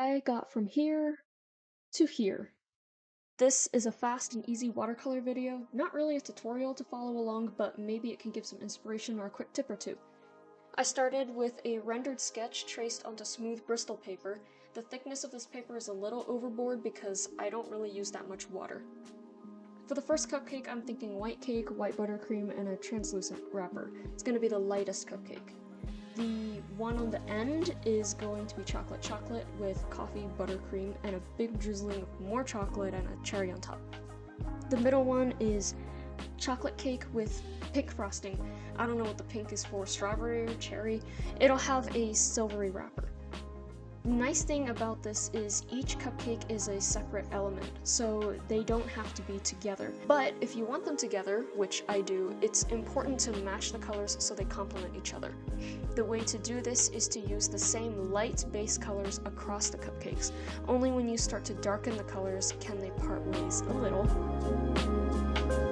I got from here to here. This is a fast and easy watercolor video, not really a tutorial to follow along, but maybe it can give some inspiration or a quick tip or two. I started with a rendered sketch traced onto smooth Bristol paper. The thickness of this paper is a little overboard because I don't really use that much water. For the first cupcake, I'm thinking white cake, white buttercream, and a translucent wrapper. It's going to be the lightest cupcake. The one on the end is going to be chocolate chocolate with coffee buttercream and a big drizzling of more chocolate and a cherry on top. The middle one is chocolate cake with pink frosting. I don't know what the pink is for, strawberry or cherry. It'll have a silvery wrapper. Nice thing about this is each cupcake is a separate element, so they don't have to be together. But if you want them together, which I do, it's important to match the colors so they complement each other. The way to do this is to use the same light base colors across the cupcakes. Only when you start to darken the colors can they part ways a little.